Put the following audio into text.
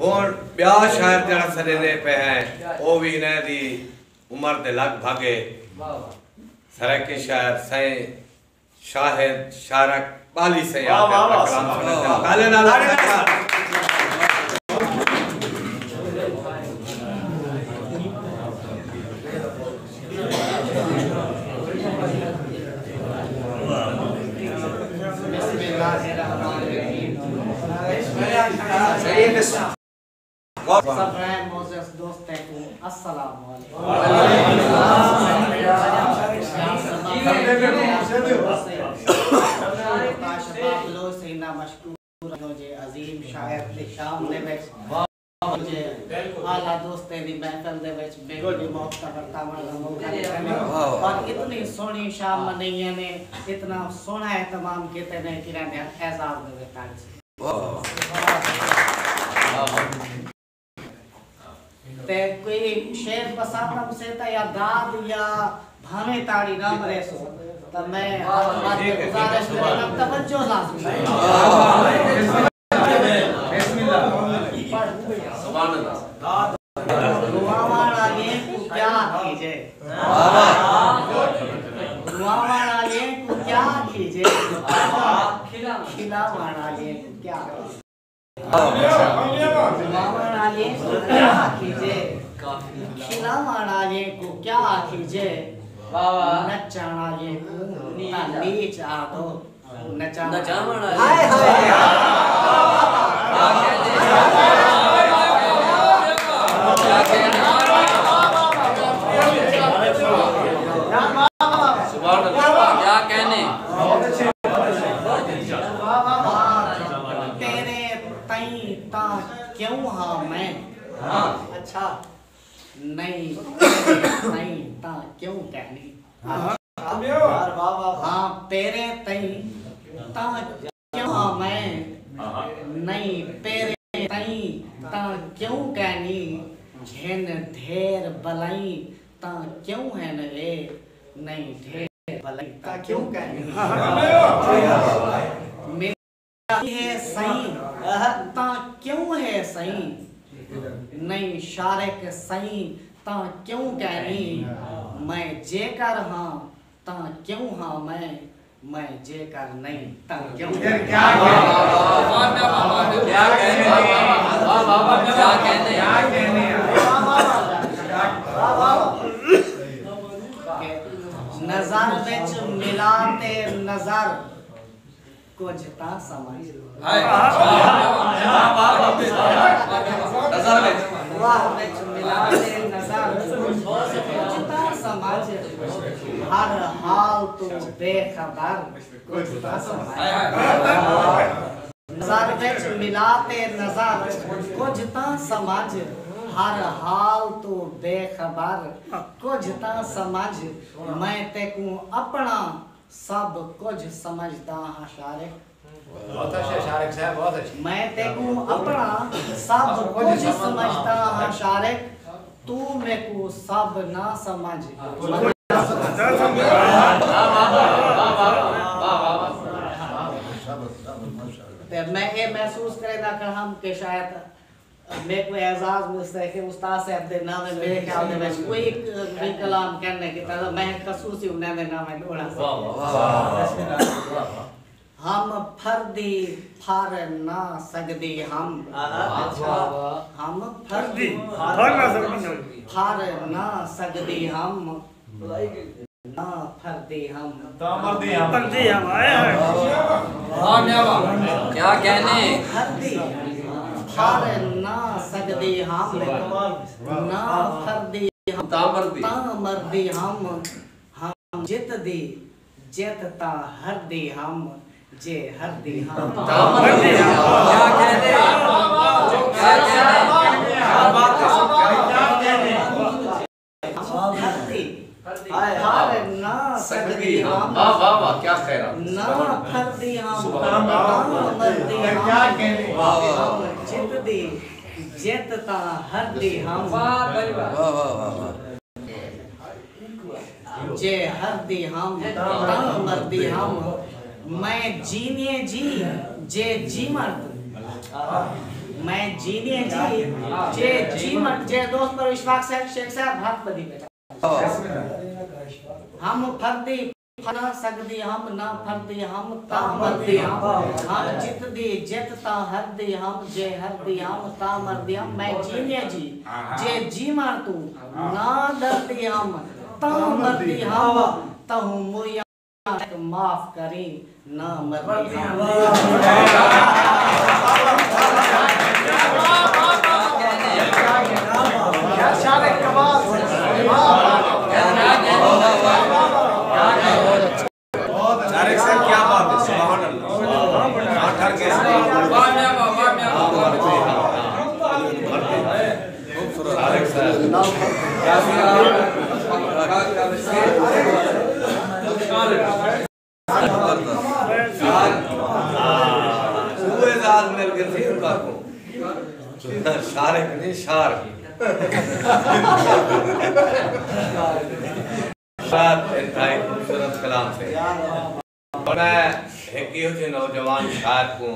और ब्या शायर जरा सरेने पे है ओ भी ने दी उम्र दे लगभग सरक के शायर सही शाहिद शारक बाली से याद है कलाम सुनते काले ना आला दोस्ते दी महफिल दे विच बेगोली मौत का बर्तावन का मौका और इतनी सोहनी शाम मनाई ने इतना सोहना एहतमाम कीते ने कि रहने एजाज दे ताज ते कोई शेर पसंद हमसे ता या दाद या भावे ताड़ी ना मरे सो तो मैं आपकी गुजारिश करूंगा तवज्जो लाजमी बिस्मिल्लाह सुभान अल्लाह दुआवाड़ा ये को क्या कीजे दुआवाड़ा ये को क्या कीजे खिलावाड़ा ये को क्या दुआवाड़ा ये को क्या कीजे खिलावाड़ा ये को क्या कीजे नचाना ये को नीच आदो नचावाड़ा हाय हाय क्या कहने तेरे तई ता क्यों हाँ मैं अच्छा नहीं नहीं ता क्यों कहनी हाँ तेरे तई ता क्यों हाँ मैं नहीं तेरे तई ता क्यों कहनी झेन ढेर बलाई ता क्यों है न रे नहीं ढेर बलाई ता क्यों कहनी मेरा है सही ता क्यों है सही नहीं शारक सही ता क्यों कहनी मैं जेकर हाँ ता क्यों हाँ मैं जेकर नहीं ता क्यों क्या कहने नजर विच मिलाते नजर कुछ ता समझ नजर विच मिलाते नजर कुछ ता समझ हर हाल तो बेखबर कुछ ता समझ नजर विच मिलाते नजर कुछ ता समझ हर हाल तो बेखबर कुछ ता समझ मैं तेकू अपना सब कुछ समझता हाँ शारिक बहुत अच्छे शारिक साहब बहुत अच्छे मैं तेकू अपना सब कुछ समझता हाँ शारिक तू मेरे को सब ना समझ मैं ये महसूस करेगा कि हम के शायद मेरे को एजाज मिलता है कि उस्ताद साहब दे नाम है मेरे ख्याल में कोई भी कलाम कहने की तरह मैं खसूसी उन्हें में नाम है थोड़ा हम फर्दी फार ना सकदी हम फर्दी फार ना सकदी हम ना फर्दी हम क्या कहने फर्दी फार ना सकदी हम ना फर्दी हम तामर्दी हम जित दी जितता हरदी हम जे हरदी हम तामर्दी हम क्या कहने क्या बात है हरदी फार ना सकदी हम वाह वाह वाह क्या खैर ना फर्दी हम तामर्दी हम क्या कहने जित दी जितता हरदी हम जे हरदी हम तामर्दी हम मैं जीने जी जे जी मर्द मैं जीने जी जे जी मर्द जे दोस्त पर विश्वास है शेख साहब हाथ बदी बेटा हम फर्दी फना सकदी हम ना फर्दी हम ता मर्दी हम जित दी जित ता हर दी हम जे हर दी हम ता मर्दी हम मैं जीने जी जे जी मार तू ना डरती हम ता मर्दी हम तहु मुया माफ करी ना मर्दी हम शारिक कमाल शारिक साहब क्या बात है सुभान अल्लाह ठर के शारिक साहब सूबेदार मिल के थी उनका को शारिक नहीं शार इंतहाई खूबसूरत कलाम से। मैं एक नौजवान शायर को